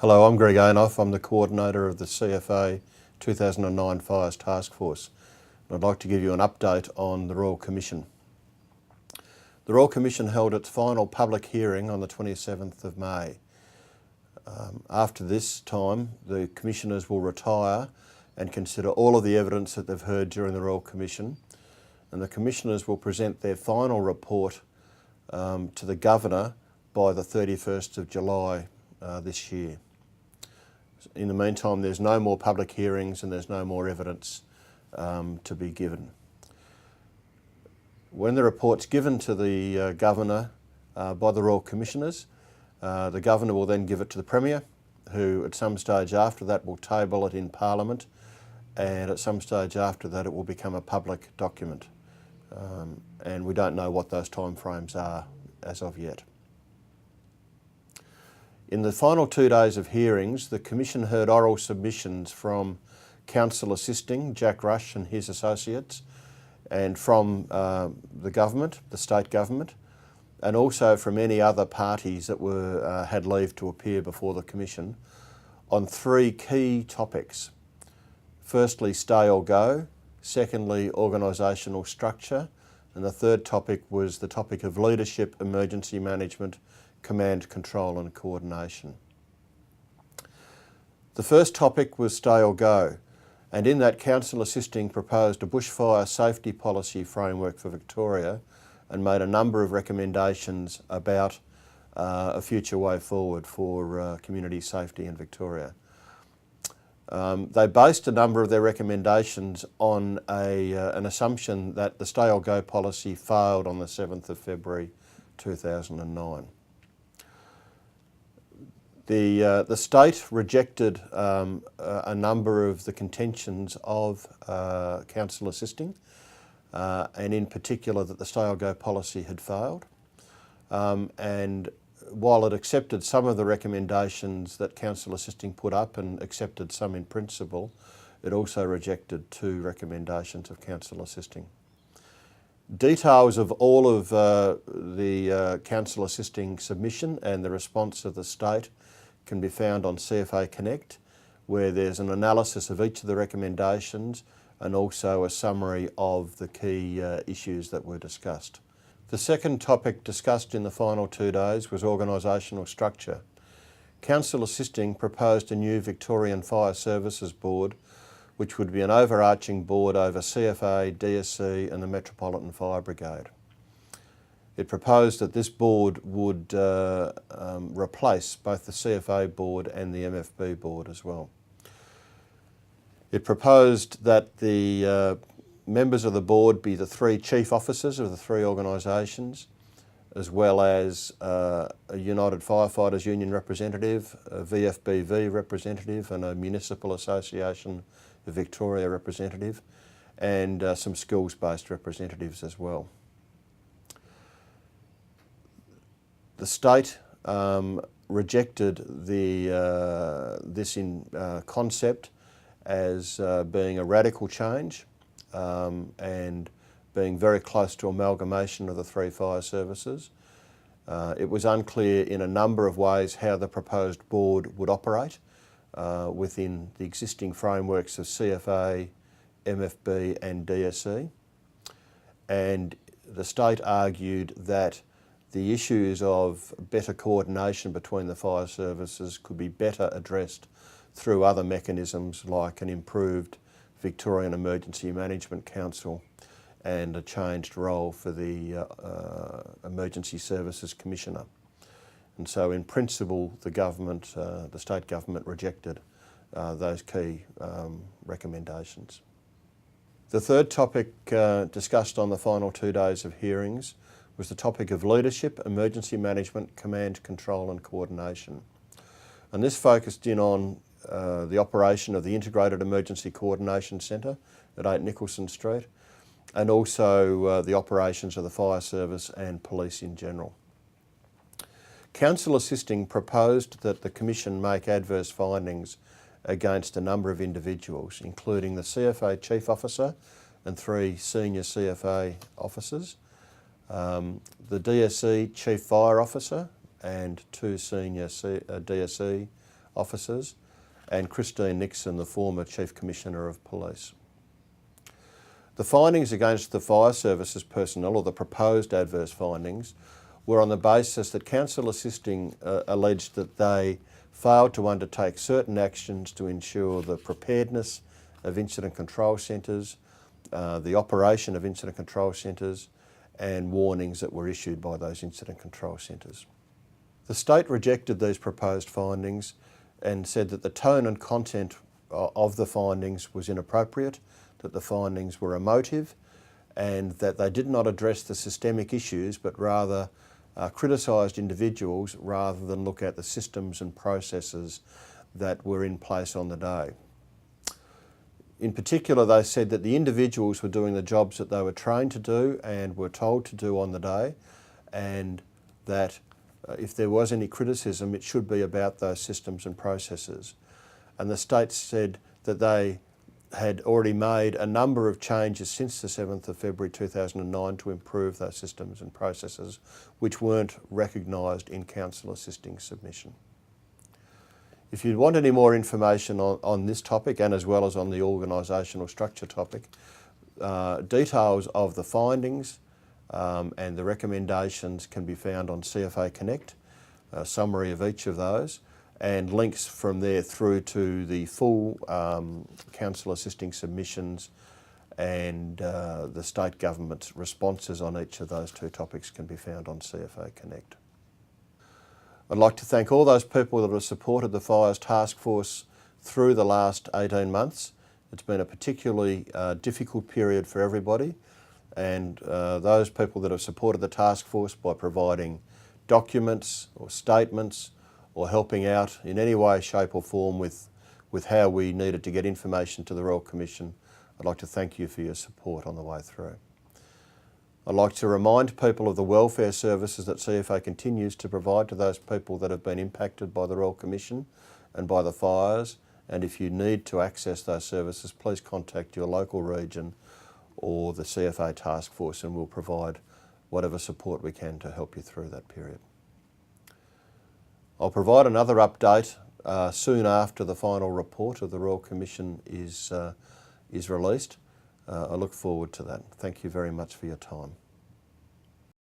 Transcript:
Hello, I'm Greg Esnouf. I'm the coordinator of the CFA 2009 Fires Taskforce. I'd like to give you an update on the Royal Commission. The Royal Commission held its final public hearing on the 27th of May. After this time, the Commissioners will retire and consider all of the evidence that they've heard during the Royal Commission, and the Commissioners will present their final report to the Governor by the 31st of July this year. In the meantime, there's no more public hearings and there's no more evidence to be given. When the report's given to the Governor by the Royal Commissioners, the Governor will then give it to the Premier, who at some stage after that will table it in Parliament, and at some stage after that it will become a public document. And we don't know what those timeframes are as of yet. In the final 2 days of hearings, the Commission heard oral submissions from Council Assisting, Jack Rush and his associates, and from the government, the state government, and also from any other parties that had leave to appear before the Commission on 3 key topics. Firstly, stay or go. Secondly, organisational structure. And the third topic was the topic of leadership, emergency management, command, control and coordination. The first topic was stay or go, and in that Council Assisting proposed a bushfire safety policy framework for Victoria and made a number of recommendations about a future way forward for community safety in Victoria. They based a number of their recommendations on an assumption that the stay or go policy failed on the 7th of February 2009. The state rejected a number of the contentions of Council Assisting, and in particular that the stay or go policy had failed. And while it accepted some of the recommendations that Council Assisting put up and accepted some in principle, it also rejected 2 recommendations of Council Assisting. Details of all of the Council Assisting submission and the response of the state can be found on CFA Connect, where there's an analysis of each of the recommendations and also a summary of the key issues that were discussed. The second topic discussed in the final 2 days was organisational structure. Council Assisting proposed a new Victorian Fire Services Board, which would be an overarching board over CFA, DSC and the Metropolitan Fire Brigade. It proposed that this board would replace both the CFA board and the MFB board as well. It proposed that the members of the board be the 3 chief officers of the 3 organisations, as well as a United Firefighters Union representative, a VFBV representative and a Municipal Association of Victoria representative, and some schools-based representatives as well. The state rejected this concept as being a radical change and being very close to amalgamation of the 3 fire services. It was unclear in a number of ways how the proposed board would operate within the existing frameworks of CFA, MFB and DSC. And the state argued that the issues of better coordination between the fire services could be better addressed through other mechanisms like an improved Victorian Emergency Management Council and a changed role for the Emergency Services Commissioner. And so in principle the state government rejected those key recommendations. The third topic discussed on the final 2 days of hearings was the topic of leadership, emergency management, command, control and coordination. And this focused in on the operation of the Integrated Emergency Coordination Centre at 8 Nicholson Street, and also the operations of the fire service and police in general. Council Assisting proposed that the Commission make adverse findings against a number of individuals, including the CFA Chief Officer and 3 senior CFA officers, the DSC Chief Fire Officer and 2 senior DSC officers, and Christine Nixon, the former Chief Commissioner of Police. The findings against the fire services personnel, or the proposed adverse findings, were on the basis that council assisting alleged that they failed to undertake certain actions to ensure the preparedness of incident control centres, the operation of incident control centres, and warnings that were issued by those incident control centres. The state rejected these proposed findings and said that the tone and content of the findings was inappropriate, that the findings were emotive, and that they did not address the systemic issues but rather criticised individuals rather than look at the systems and processes that were in place on the day. In particular, they said that the individuals were doing the jobs that they were trained to do and were told to do on the day, and that if there was any criticism, it should be about those systems and processes. And the state said that they had already made a number of changes since the 7th of February 2009 to improve those systems and processes, which weren't recognised in council assisting submission. If you want any more information on this topic, and as well as on the organisational structure topic, details of the findings and the recommendations can be found on CFA Connect, a summary of each of those, and links from there through to the full council assisting submissions, and the state government's responses on each of those two topics can be found on CFA Connect. I'd like to thank all those people that have supported the Fires Taskforce through the last 18 months. It's been a particularly difficult period for everybody, and those people that have supported the Taskforce by providing documents or statements or helping out in any way, shape or form with how we needed to get information to the Royal Commission, I'd like to thank you for your support on the way through. I'd like to remind people of the welfare services that CFA continues to provide to those people that have been impacted by the Royal Commission and by the fires, and if you need to access those services, please contact your local region or the CFA Taskforce, and we'll provide whatever support we can to help you through that period. I'll provide another update soon after the final report of the Royal Commission is released. I look forward to that. Thank you very much for your time.